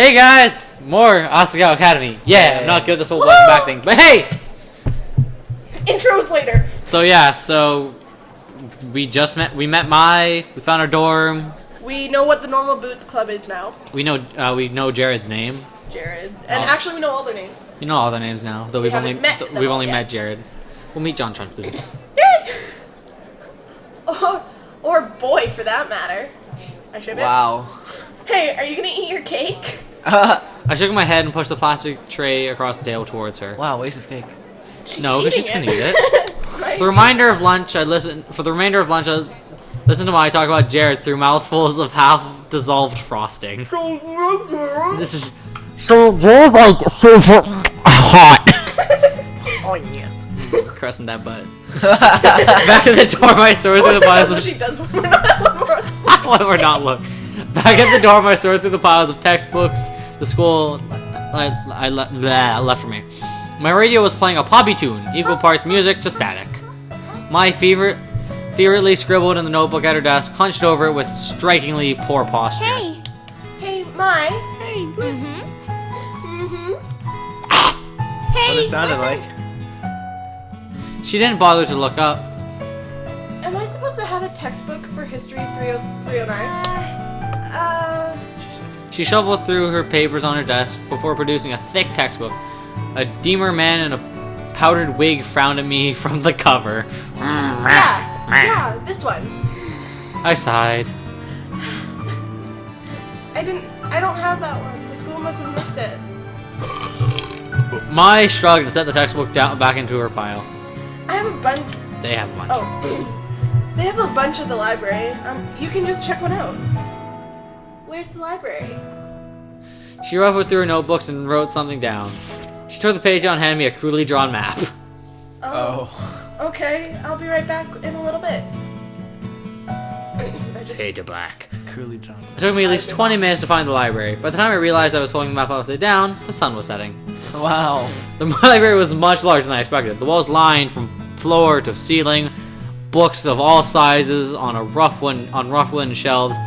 Hey guys! More Asasgao Academy. Yeah, I'm not good at this whole welcome back thing, but hey! Intros later. So we just met. We found our dorm. We know what the Normal Boots Club is now. We know Jared's name. Jared, and actually we know all their names. You know all their names now, though we've only met Jared. We'll meet John soon. or boy, for that matter. I should. Wow. Hey, are you gonna eat your cake? I shook my head and pushed the plastic tray across the table towards her. Wow, waste of cake. No, because she's gonna eat it. For the remainder of lunch, I listened to my talk about Jared through mouthfuls of half-dissolved frosting. This is so Jared's like super hot. Oh yeah. Caressing that butt. Back at the dorm, I sorted through the piles. That's what she does when we're not looking. Back at the dorm, I sorted through the piles of textbooks. The school I left for me. My radio was playing a poppy tune, equal parts music to static. My feverishly scribbled in the notebook at her desk, hunched over it with strikingly poor posture. Hey, Mai. Hey. Hey. What it sounded like. She didn't bother to look up. Am I supposed to have a textbook for History 309? She shuffled through her papers on her desk before producing a thick textbook. A Deemer man in a powdered wig frowned at me from the cover. Yeah, this one. I sighed. I don't have that one. The school must have missed it. Mai shrugged and set the textbook down back into her pile. I have a bunch. They have a bunch. Oh. They have a bunch at the library. You can just check one out. Where's the library? She ruffled through her notebooks and wrote something down. She tore the page out and handed me a crudely drawn map. Oh. Okay, I'll be right back in a little bit. Fade to black. Curly John. It took me at least 20 minutes to find the library. By the time I realized I was holding the map upside down, the sun was setting. Wow. The library was much larger than I expected. The walls lined from floor to ceiling, books of all sizes on rough wooden shelves.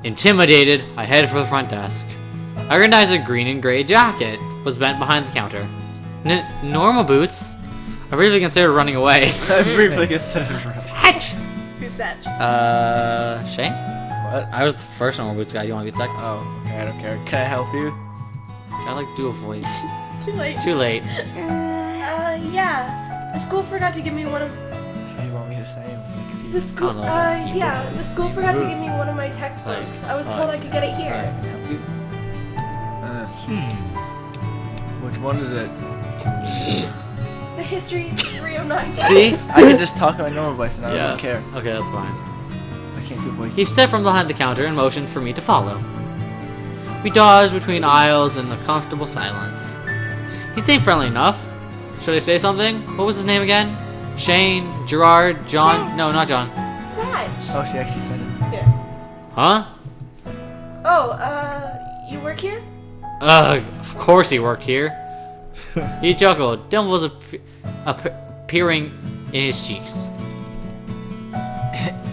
Intimidated, I headed for the front desk. I recognized a green and gray jacket was bent behind the counter. Normal boots? I briefly considered running away. Who's that? Shane? What? I was the first normal boots guy. You want to be the second? Oh, okay, I don't care. Can I help you? Can I like do a voice? Too late. Too late. Yeah. The school forgot to give me one of... What do you want me to say? The school, the school forgot to give me one of my textbooks. I was told I could get it here. Which one is it? The History 309. See? I can just talk in my normal voice and I don't care. Okay, that's fine. So I can't do voices. He stepped from behind the counter and motioned for me to follow. We dodged between aisles in a comfortable silence. He seemed friendly enough. Should I say something? What was his name again? Shane, Gerard, John? Sag. No, not John. Sag. Oh, she actually said it. Yeah. Huh? Oh, you work here? Of course he worked here. He chuckled, dimples appearing in his cheeks.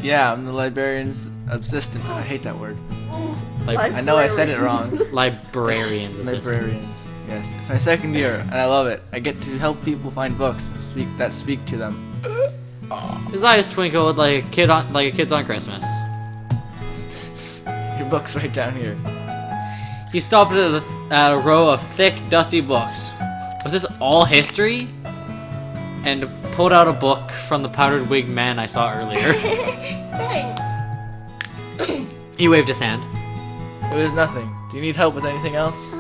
Yeah, I'm the librarian's assistant. I hate that word. Like, I know I said it wrong. librarian's assistant. Librarians. Yes. It's my second year, and I love it. I get to help people find books and speak to them. His eyes twinkled like a kid's on Christmas. Your book's right down here. He stopped at a row of thick, dusty books. Was this all history? And pulled out a book from the powdered wig man I saw earlier. Thanks. He waved his hand. It was nothing. Do you need help with anything else?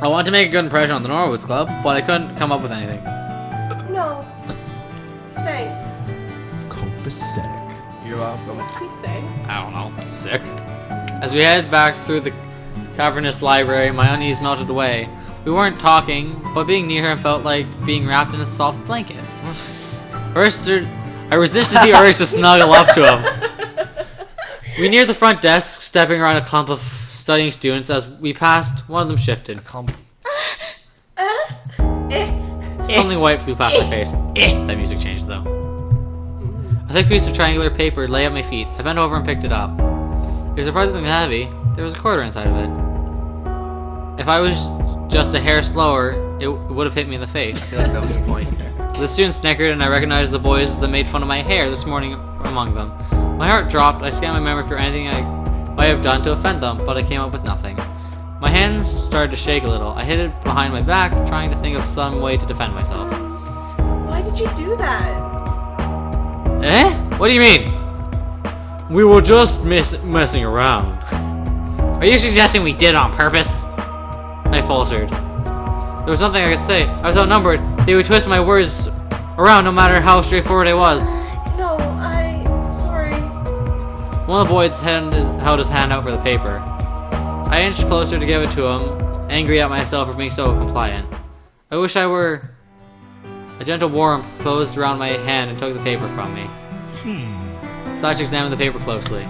I wanted to make a good impression on the Norwoods Club, but I couldn't come up with anything. No. Thanks. Copacetic. You're welcome. What did he say? I don't know. Sick. As we headed back through the cavernous library, my unease melted away. We weren't talking, but being near her felt like being wrapped in a soft blanket. I resisted the urge to snuggle up to him. We neared the front desk, stepping around a clump of studying students. As we passed, one of them shifted. A clump. Something white flew past my face. That music changed, though. A thick piece of triangular paper lay at my feet. I bent over and picked it up. It was surprisingly heavy. There was a quarter inside of it. If I was just a hair slower, it would have hit me in the face. I feel like that was the point. The student snickered, and I recognized the boys that made fun of my hair this morning among them. My heart dropped. I scanned my memory for anything I might have done to offend them, but I came up with nothing. My hands started to shake a little. I hid it behind my back, trying to think of some way to defend myself. Why did you do that? Eh? What do you mean? We were just messing around. Are you suggesting we did it on purpose? I faltered. There was nothing I could say. I was outnumbered. They would twist my words around no matter how straightforward I was. No, sorry. One of the boys held his hand out for the paper. I inched closer to give it to him, angry at myself for being so compliant. I wish I were... A gentle warmth closed around my hand and took the paper from me. Satch examined the paper closely.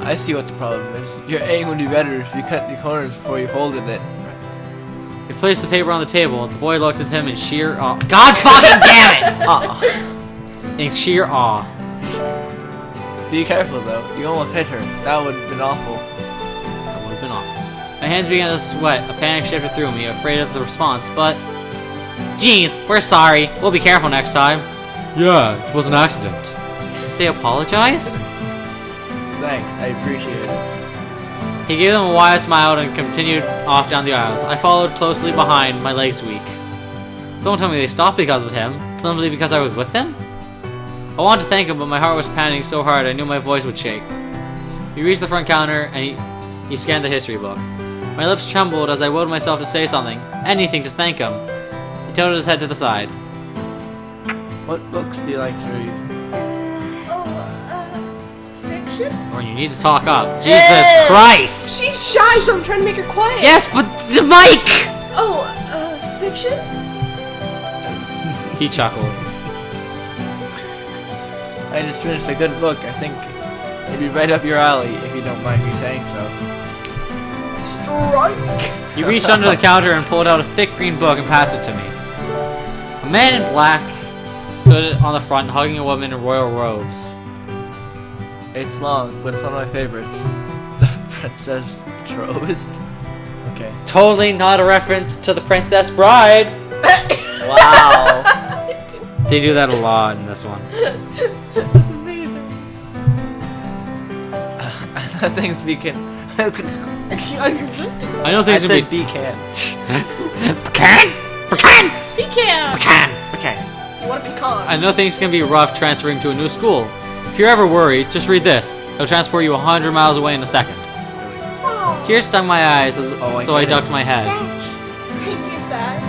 I see what the problem is. Your aim would be better if you cut the corners before you folded it. He placed the paper on the table. The boy looked at him in sheer awe. God fucking damn it! Ah. In sheer awe. Be careful though. You almost hit her. That would have been awful. That would have been awful. My hands began to sweat. A panic shifted through me, afraid of the response, but... Geez, we're sorry. We'll be careful next time. Yeah, it was an accident. They apologize? Thanks, I appreciate it. He gave them a wide smile and continued off down the aisles. I followed closely behind, my legs weak. Don't tell me they stopped because of him, simply because I was with him? I wanted to thank him, but my heart was pounding so hard I knew my voice would shake. We reached the front counter, and he scanned the history book. My lips trembled as I willed myself to say something, anything to thank him. He tilted his head to the side. What books do you like to read? Fiction? Or you need to talk up. Jesus Christ! She's shy, so I'm trying to make her quiet. Yes, but the mic! Oh, fiction? He chuckled. I just finished a good book. I think it'd be right up your alley if you don't mind me saying so. Strike! He reached under the counter and pulled out a thick green book and passed it to me. A man in black stood on the front hugging a woman in royal robes. It's long, but it's one of my favorites. The Princess Betrothed. Okay. Totally not a reference to the Princess Bride. Wow. They do that a lot in this one. That's amazing. I think speaking. I know I things said can be... pecan. Pecan? Pecan? Pecan! Pecan? Pecan. You want a pecan? I know things can be rough transferring to a new school. If you're ever worried, just read this. It'll transport you 100 miles away in a second. Oh, Tears stung my eyes, so I ducked my head. thank you, Sag.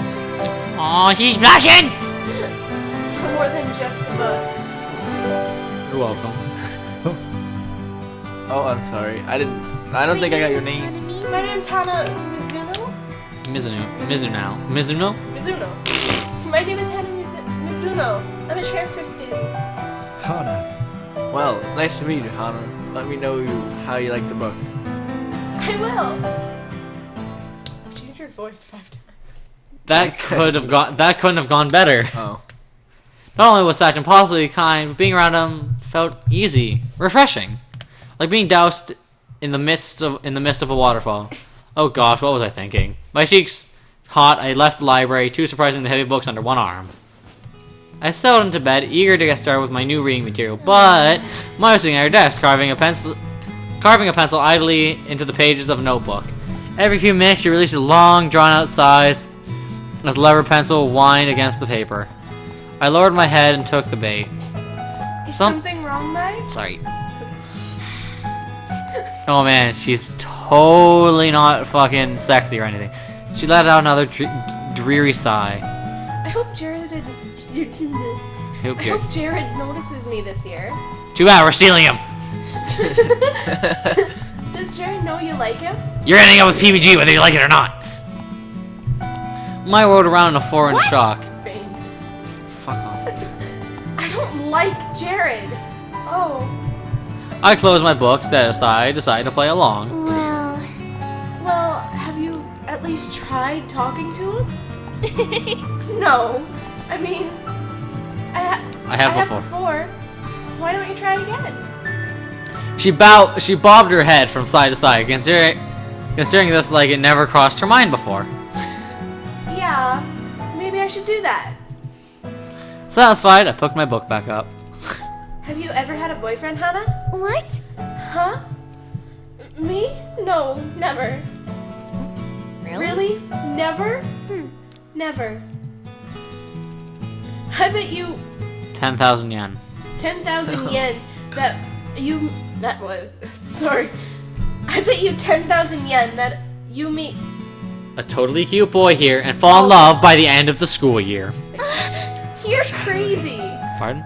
Aw, she's blushing! More than just the books. You're welcome. Oh, I'm sorry. I don't think I got your name. My name's Hannah Mizuno. Mizuno. Mizuno. My name is Hannah Mizuno. I'm a transfer student. Hana. Well, it's nice to meet you, Hannah. Let me know how you like the book. I will. I've changed your voice 5 times. That couldn't have gone better. Oh. Not only was Satch impossibly kind, but being around him felt easy, refreshing, like being doused in the midst of a waterfall. Oh gosh, what was I thinking? My cheeks hot, I left the library, too surprisingly heavy books under one arm. I settled into bed, eager to get started with my new reading material, but Maya was sitting at her desk, carving a pencil idly into the pages of a notebook. Every few minutes, she released a long, drawn-out sigh as the lever pencil whined against the paper. I lowered my head and took the bait. Is something wrong, Mike? Sorry. Oh man, she's totally not fucking sexy or anything. She let out another dreary sigh. I hope Jared notices me this year. Too bad, we're stealing him. Does Jared know you like him? You're ending up with PBG whether you like it or not. Maya rolled around on the floor in shock. Fane. Fuck off. I don't like Jared. Oh. I closed my book, set it aside, decided to play along. Well, have you at least tried talking to him? No. I mean, I I have before. before. Why don't you try again? She bobbed her head from side to side, considering this like it never crossed her mind before. Yeah, maybe I should do that. Satisfied, I picked my book back up. Have you ever had a boyfriend, Hannah? What? Huh? Me? No, never. Really? Never? Never. I bet you 10,000 yen. 10,000 yen that was, sorry. I bet you 10,000 yen that you meet. A totally cute boy here and fall in love by the end of the school year. You're crazy. Pardon?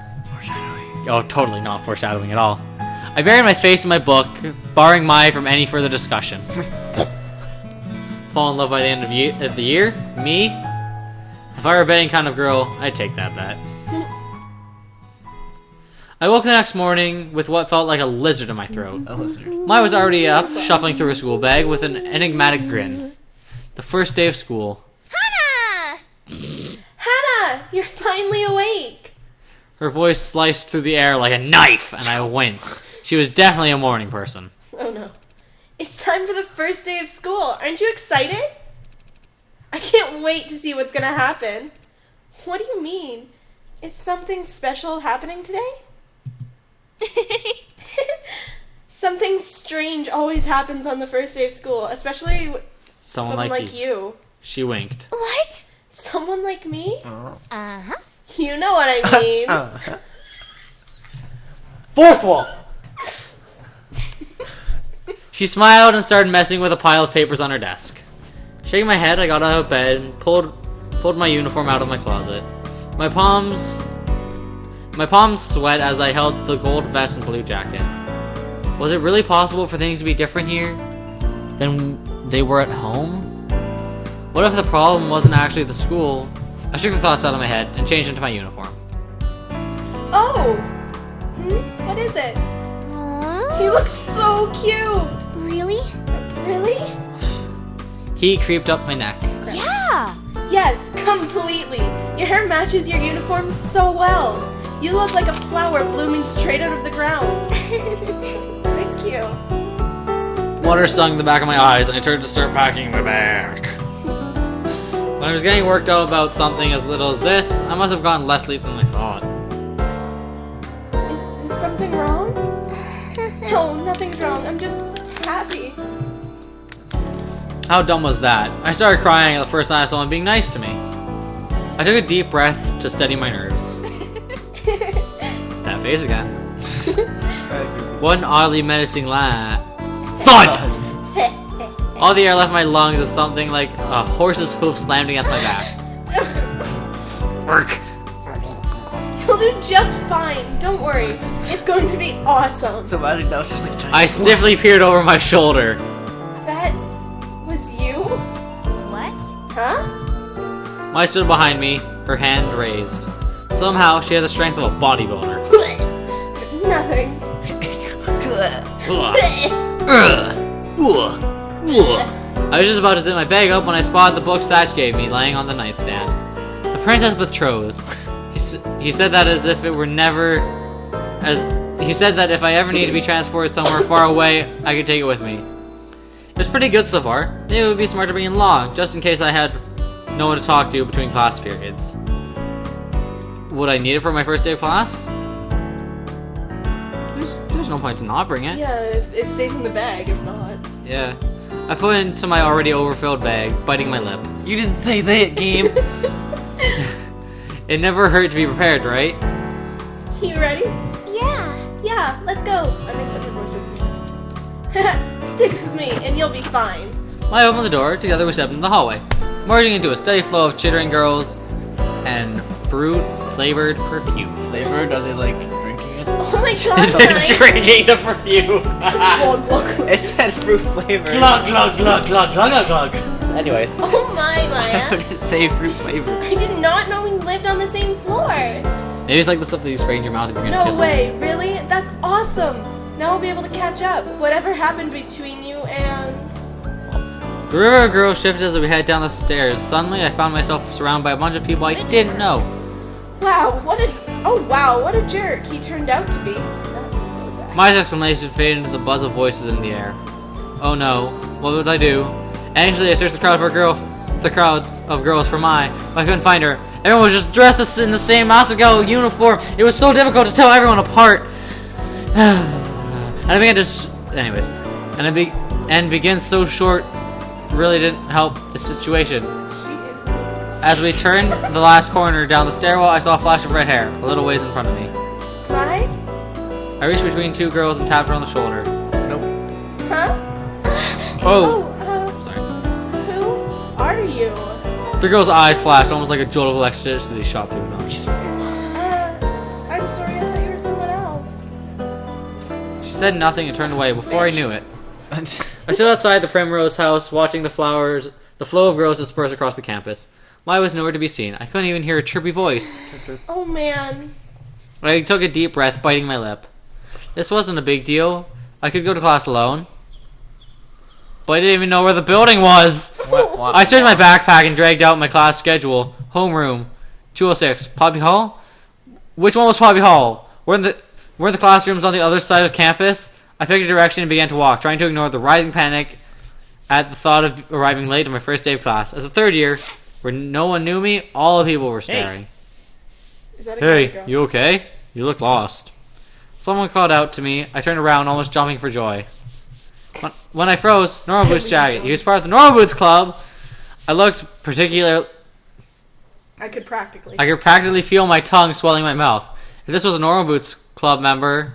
Oh, totally not foreshadowing at all. I buried my face in my book, barring Mai from any further discussion. Fall in love by the end of the year? Me? If I were a betting kind of girl, I'd take that bet. I woke the next morning with what felt like a lizard in my throat. A lizard. Mai was already up, shuffling through her school bag with an enigmatic grin. The first day of school. Hannah! Hannah, you're finally awake. Her voice sliced through the air like a knife, and I winced. She was definitely a morning person. Oh no. It's time for the first day of school. Aren't you excited? I can't wait to see what's gonna happen. What do you mean? Is something special happening today? Something strange always happens on the first day of school, especially someone like you. She winked. What? Someone like me? Uh-huh. You know what I mean. Fourth wall! She smiled and started messing with a pile of papers on her desk. Shaking my head, I got out of bed and pulled my uniform out of my closet. My palms sweat as I held the gold vest and blue jacket. Was it really possible for things to be different here than they were at home? What if the problem wasn't actually the school? I shook the thoughts out of my head and changed into my uniform. Oh! What is it? Aww. You look so cute! Really? Really? Heat creeped up my neck. Yeah! Yes, completely. Your hair matches your uniform so well. You look like a flower blooming straight out of the ground. Thank you. Water stung the back of my eyes and I turned to start packing my bag. When I was getting worked out about something as little as this, I must have gotten less sleep than I thought. Is something wrong? No, nothing's wrong. I'm just happy. How dumb was that? I started crying the first time I saw someone being nice to me. I took a deep breath to steady my nerves. That face again. One oddly menacing laugh. Thud! All the air left my lungs as something like a horse's hoof slammed against my back. Work. You'll do just fine. Don't worry. It's going to be awesome. So imagine that was just like I stiffly peered over my shoulder. That was you? What? Huh? Mai stood behind me, her hand raised. Somehow, she had the strength of a bodybuilder. Nothing. I was just about to zip my bag up when I spotted the book Satch gave me laying on the nightstand. The Princess Betrothed. He said that as if it were never... He said that if I ever need to be transported somewhere far away, I could take it with me. It's pretty good so far. Maybe it would be smart to bring it along, just in case I had no one to talk to between class periods. Would I need it for my first day of class? There's no point to not bring it. Yeah, if it stays in the bag, if not. Yeah. I put it into my already overfilled bag, biting my lip. You didn't say that, game. It never hurt to be prepared, right? You ready? Yeah. Yeah, let's go. I mixed up your voices too much. Stick with me, and you'll be fine. I opened the door, together we stepped into the hallway, merging into a steady flow of chittering girls and fruit-flavored perfume. Flavored? Are they like drinking it? Oh my god, They're Mike. drinking the perfume. Glug, glug, glug. It said fruit flavored. Glug, glug, glug, glug, glug, glug. Anyways. Oh my, Why Maya. would it say fruit flavored? I did not know we lived on the same floor. Maybe it's like the stuff that you spray in your mouth if you're gonna No kiss way, really? That's awesome. Now I'll be able to catch up. Whatever happened between you and... The river of girls shifted as we head down the stairs. Suddenly, I found myself surrounded by a bunch of people I didn't know. Wow, what an Oh wow, what a jerk he turned out to be. That was so bad. My exclamation faded into the buzz of voices in the air. Oh no, what would I do? Anxiously, I searched the crowd of girls for Mai, but I couldn't find her. Everyone was just dressed in the same Asasgao uniform. It was so difficult to tell everyone apart. And I began to, anyways, and begin so short really didn't help the situation. As we turned the last corner down the stairwell, I saw a flash of red hair, a little ways in front of me. Mai? I reached between two girls and tapped her on the shoulder. Nope. Huh? Oh! Sorry. Who are you? The girl's eyes flashed, almost like a jolt of electricity shot through them. I'm sorry, I thought you were someone else. She said nothing and turned away before I knew it. I stood outside the Primrose house, watching the flow of girls disperse across the campus. Mai was nowhere to be seen. I couldn't even hear a chirpy voice. Oh man. I took a deep breath, biting my lip. This wasn't a big deal. I could go to class alone. But I didn't even know where the building was. What? I searched my backpack and dragged out my class schedule. Homeroom, 206. Poppy Hall? Which one was Poppy Hall? Were the classrooms on the other side of campus? I picked a direction and began to walk, trying to ignore the rising panic at the thought of arriving late on my first day of class. As a third year, where no one knew me, all the people were staring. Is that a guy or Hey, girl? you okay? You look lost. Someone called out to me. I turned around, almost jumping for joy. When I froze, Normal Boots jacket. He was part of the Normal Boots Club. I could practically feel my tongue swelling my mouth. If this was a Normal Boots Club member,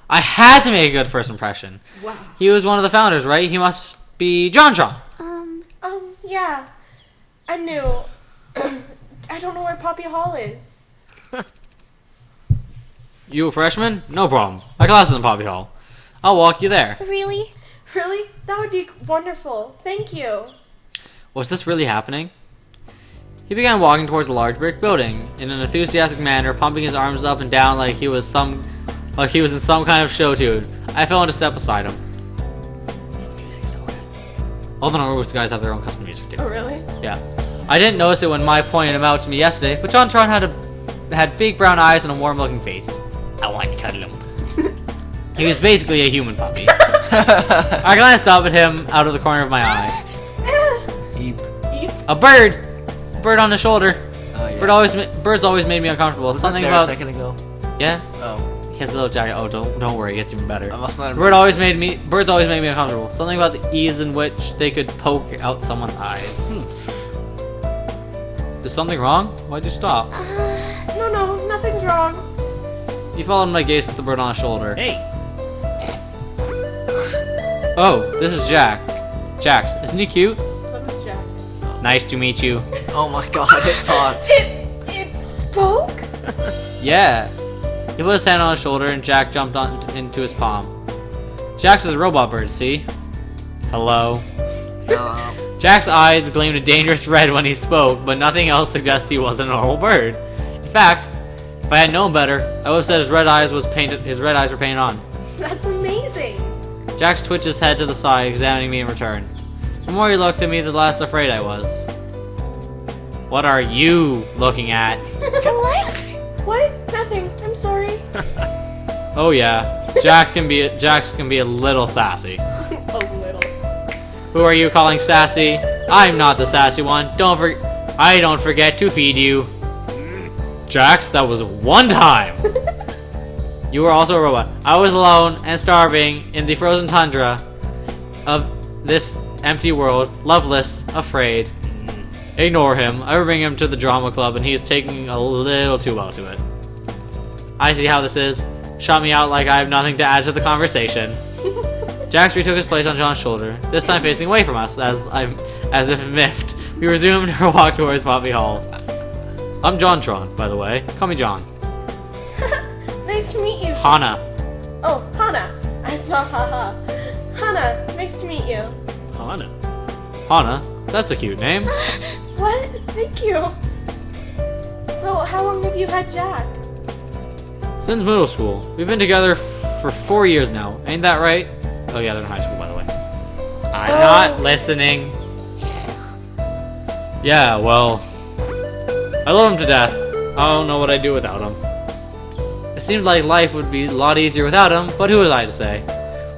I had to make a good first impression. Wow. He was one of the founders, right? He must be John. Yeah. I knew. I don't know where Poppy Hall is. You a freshman? No problem. My class is in Poppy Hall. I'll walk you there. Really? Really? That would be wonderful. Thank you. Was this really happening? He began walking towards a large brick building in an enthusiastic manner, pumping his arms up and down like he was in some kind of show tune. I fell into step beside him. His music's so good. All the Normal Boots guys have their own custom music too. Oh really? Yeah. I didn't notice it when Mai pointed him out to me yesterday, but John Tron had big brown eyes and a warm-looking face. I wanted to cuddle him. He was basically a human puppy. I glanced up at him out of the corner of my eye. Eep. A bird! Bird on the shoulder. Oh, yeah. Birds always made me uncomfortable. Was Something that there about... a second ago? Yeah? Oh. He has a little jacket. Oh, don't worry, it gets even better. I must not have Birds always made me uncomfortable. Something about the ease in which they could poke out someone's eyes. Is something wrong? Why'd you stop? No, nothing's wrong. He followed my gaze with the bird on his shoulder. Hey! Oh, this is Jack. Jax, isn't he cute? That was Jack. Nice to meet you. Oh my god, it talked. It spoke? Yeah. He put his hand on his shoulder and Jack jumped into his palm. Jax is a robot bird, see? Hello. Jack's eyes gleamed a dangerous red when he spoke, but nothing else suggests he wasn't a normal bird. In fact, if I had known better, I would have said his red eyes were painted on. That's amazing. Jax twitched his head to the side, examining me in return. The more he looked at me, the less afraid I was. What are you looking at? What? What? Nothing. I'm sorry. Oh yeah, Jax can be a little sassy. A little. Who are you calling sassy? I'm not the sassy one. I don't forget to feed you. Jax, that was one time. You were also a robot. I was alone and starving in the frozen tundra of this empty world, loveless, afraid. Ignore him. I will bring him to the drama club and he's taking a little too well to it. I see how this is. Shot me out like I have nothing to add to the conversation. Jax retook his place on John's shoulder, this time facing away from us, as if miffed. We resumed our walk towards Poppy Hall. I'm JonTron, by the way. Call me John. Nice to meet you. Hana. Oh, Hana. I saw haha. Hana, nice to meet you. Hana. Hana? That's a cute name. What? Thank you. So, how long have you had Jack? Since middle school. We've been together for 4 years now. Ain't that right? Oh yeah, they're in high school, by the way. I'm not listening. Yeah, well... I love him to death. I don't know what I'd do without him. It seemed like life would be a lot easier without him, but who was I to say?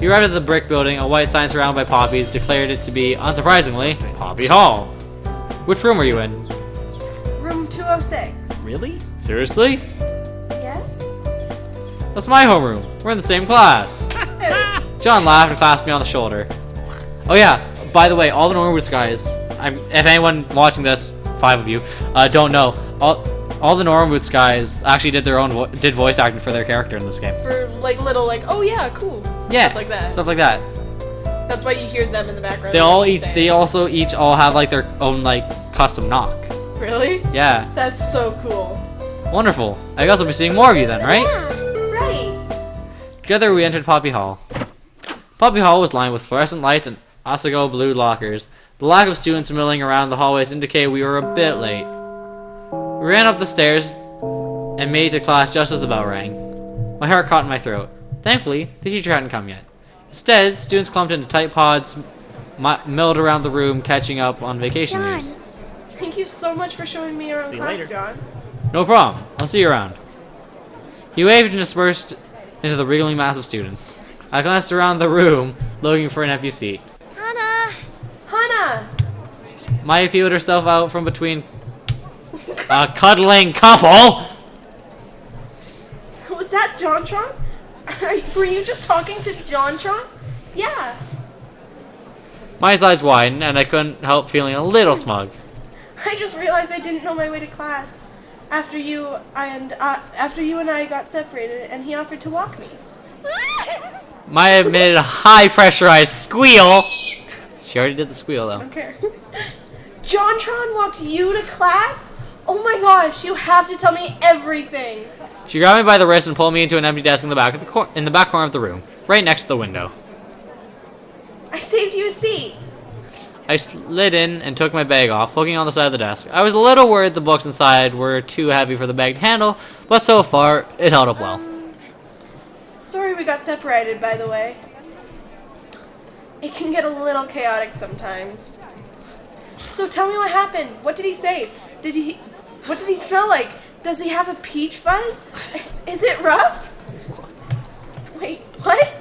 We arrived at the brick building, a white sign surrounded by poppies declared it to be, unsurprisingly, Poppy Hall. Which room are you in? Room 206. Really? Seriously? Yes? That's my homeroom. We're in the same class. John laughed and clapped me on the shoulder. Oh yeah, by the way, all the Norwoods guys, if anyone watching this, 5 of you, don't know, all the Norwoods guys actually did their own did voice acting for their character in this game. For like little like, oh yeah, cool. Yeah, Stuff like that. Stuff like that. That's why you hear them in the background. They all saying. each all have like their own like custom knock. Really? Yeah, That's so cool. wonderful. I guess I'll be seeing more of you then, right? Yeah. Right. Together we entered Poppy Hall. Poppy Hall was lined with fluorescent lights and Asasgao blue lockers. The lack of students milling around the hallways indicated we were a bit late. We ran up the stairs and made it to class just as the bell rang. My heart caught in my throat. Thankfully, the teacher hadn't come yet. Instead, students clumped into tight pods, milled around the room, catching up on vacation John. news. Thank you so much for showing me around See you class, later. John. No problem. I'll see you around. He waved and dispersed into the wriggling mass of students. I glanced around the room, looking for an empty seat. Hannah. Hannah! Maya peeled herself out from between a cuddling couple. Was that JonTron? Were you just talking to JonTron? Yeah. Maya's eyes widened, and I couldn't help feeling a little smug. I just realized I didn't know my way to class after you and I got separated, and he offered to walk me. Maya emitted a high pressurized squeal. She already did the squeal though. Okay. JonTron walked you to class? Oh my gosh! You have to tell me everything. She grabbed me by the wrist and pulled me into an empty desk in the back corner of the room, right next to the window. I saved you a seat. I slid in and took my bag off, hooking on the side of the desk. I was a little worried the books inside were too heavy for the bag to handle, but so far, it held up well. Sorry we got separated, by the way. It can get a little chaotic sometimes. So tell me what happened. What did he say? What did he smell like? Does he have a peach fuzz? Is it rough? Wait, what?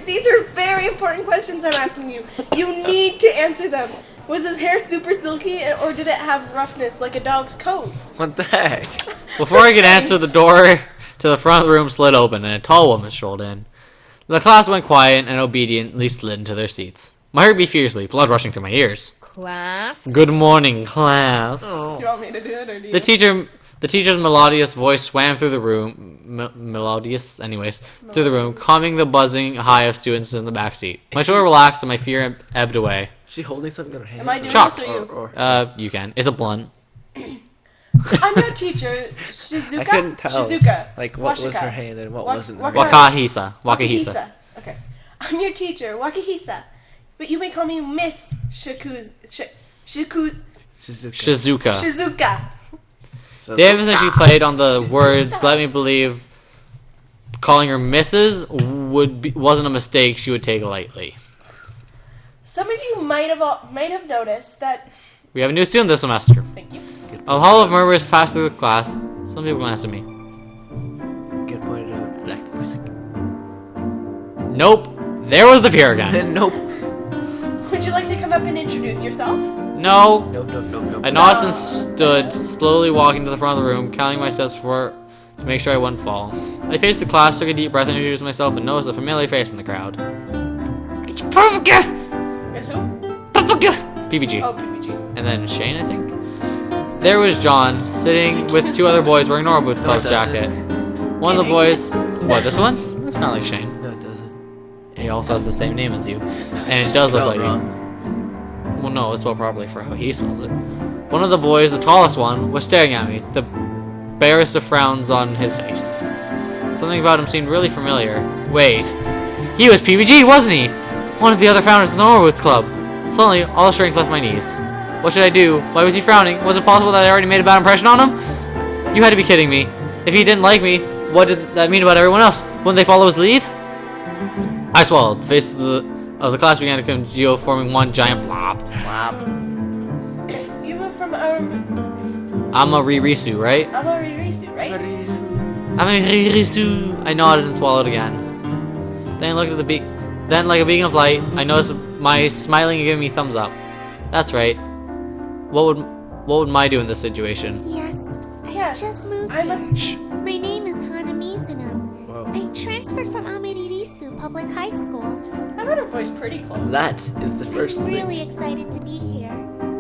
These are very important questions I'm asking you. You need to answer them. Was his hair super silky, or did it have roughness like a dog's coat? What the heck? Before I could answer, the door to the front of the room slid open, and a tall woman strolled in. The class went quiet and obediently slid into their seats. My heart beat fiercely, blood rushing through my ears. Class. Good morning, class. Do you want me to do it, or do you? The teacher's melodious voice swam through the room, through the room, calming the buzzing high of students in the back seat. My shoulder relaxed and my fear ebbed away. Is she holding something in her hand? Am I doing Chalk. this or you? You can. It's a blunt. I'm your teacher, Shizuka. I couldn't tell. Shizuka. Like, what was Washika. her hand and what Wa- wasn't? Waka- Wakahisa. Okay. I'm your teacher, Wakahisa. But you may call me Miss Shizuka. Shizuka. Shizuka. So The emphasis she played on the words let me believe calling her Mrs. wasn't a mistake she would take lightly. Some of you might have noticed that. We have a new student this semester. Thank you. A hall of murmurs passed through the class. Some people glanced at me. Get pointed out. I like the music. Nope. There was the fear again. Nope. Would you like to come up and introduce yourself? No. Nope. I nodded and stood, slowly walking to the front of the room, counting my steps to make sure I wouldn't fall. I faced the class, took a deep breath, and introduced myself, and noticed a familiar face in the crowd. It's Papaga! Guess who? Papaga! PPG. Oh, PPG. And then Shane, I think. There was John, sitting with 2 other boys wearing Nora Boots Club's jacket. One of the boys... What, this one? That's not like Shane. No, it doesn't. He also has the same name as you. And it does look Spelled like wrong. you. Well, no, it's spelled properly for how he spells it. One of the boys, the tallest one, was staring at me, the barest of frowns on his face. Something about him seemed really familiar. Wait. He was PBG, wasn't he? One of the other founders of the Norwoods Club. Suddenly, all the strength left my knees. What should I do? Why was he frowning? Was it possible that I already made a bad impression on him? You had to be kidding me. If he didn't like me, what did that mean about everyone else? Wouldn't they follow his lead? I swallowed. The face of the class began to congeal, forming one giant blob. You moved from our. I'm a Ririsu, right? I'm a Ririsu, right? I'm a Ririsu. I nodded and swallowed again. Then I looked at the beak. Then, like a beacon of light, I noticed my smiling and giving me thumbs up. That's right. What would Mai do in this situation? Yes, I Yes, just moved I here. must. Shh. My name is Hana Mizunam. Whoa. I transferred from Amiririsu Public High School. I got her voice pretty close. That is the first I'm thing. really excited to be here.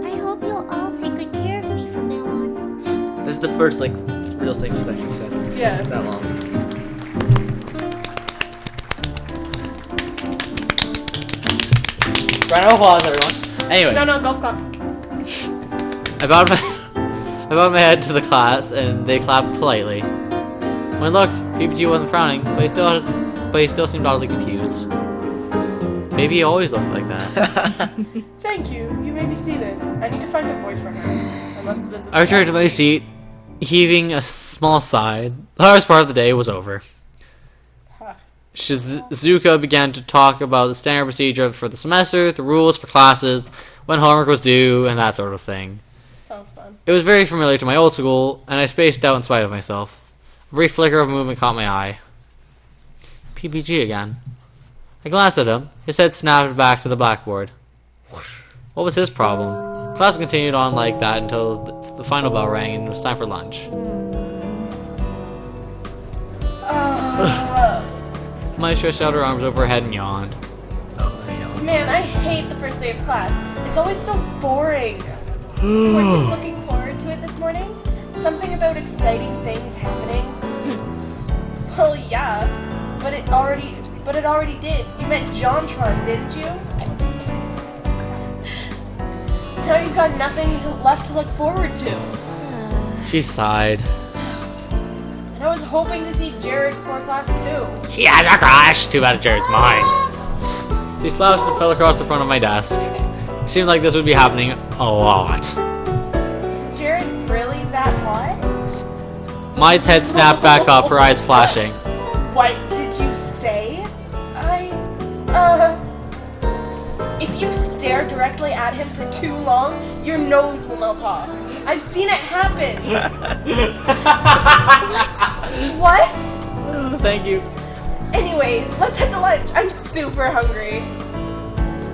I hope you'll all take good care of me from now on. This is the first like real thing she's actually said. Yeah. That long. Round of applause, everyone. Anyways, No, golf clap. I bowed my head to the class, and they clapped politely. When I looked, PPG wasn't frowning, but he still seemed oddly confused. Maybe he always looked like that. Thank you. You may be seated. I need to find a voice for her. Unless this is. I returned to my seat, heaving a small sigh. The hardest part of the day was over. Huh. Shizuka began to talk about the standard procedure for the semester, the rules for classes, when homework was due, and that sort of thing. Sounds fun. It was very familiar to my old school, and I spaced out in spite of myself. A brief flicker of movement caught my eye. PPG again. I glanced at him. His head snapped back to the blackboard. What was his problem? Class continued on like that until the final bell rang and it was time for lunch. Mai stretched out her arms over her head and yawned. Man, I hate the first day of class. It's always so boring. Were you looking forward to it this morning? Something about exciting things happening? Well, yeah, but it already did. You met JonTron, didn't you? Now you've got nothing left to look forward to. She sighed. And I was hoping to see Jared before class too. She has a crush! Too bad Jared's mine. She slouched and fell across the front of my desk. It seemed like this would be happening a lot. Is Jared really that hot? Mai's head snapped back up, her eyes flashing. What did you say? If you stare directly at him for too long, your nose will melt off. I've seen it happen. What? Oh, thank you. Anyways, let's head to lunch. I'm super hungry.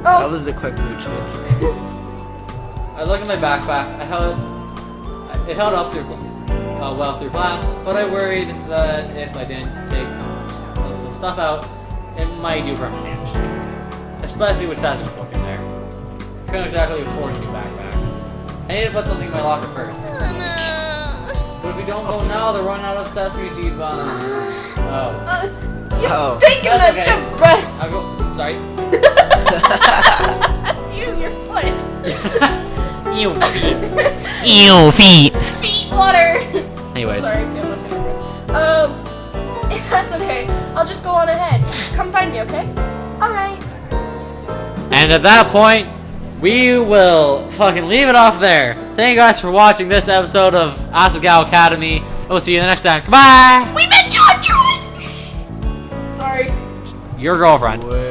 That Oh, was a quick mood change. I looked at my backpack. It held up through well through class, but I worried that if I didn't take some stuff out, it might do permanent damage. Especially with Sasha's book in there. Couldn't exactly afford a new backpack. I need to put something in my locker first. But if we don't go now, they'll run out of Sesame Seed buns. Oh. Oh. thinking That's that okay. your breath. I'll go. Sorry. Your foot. Ew, feet. Ew, feet. Feet water. Anyways. Sorry, get my favorite. If that's okay, I'll just go on ahead. Come find me, okay? Alright. And at that point, we will fucking leave it off there. Thank you guys for watching this episode of Asasgao Academy. And we'll see you the next time. Goodbye! We met JonTron! Sorry. Your girlfriend. Wait.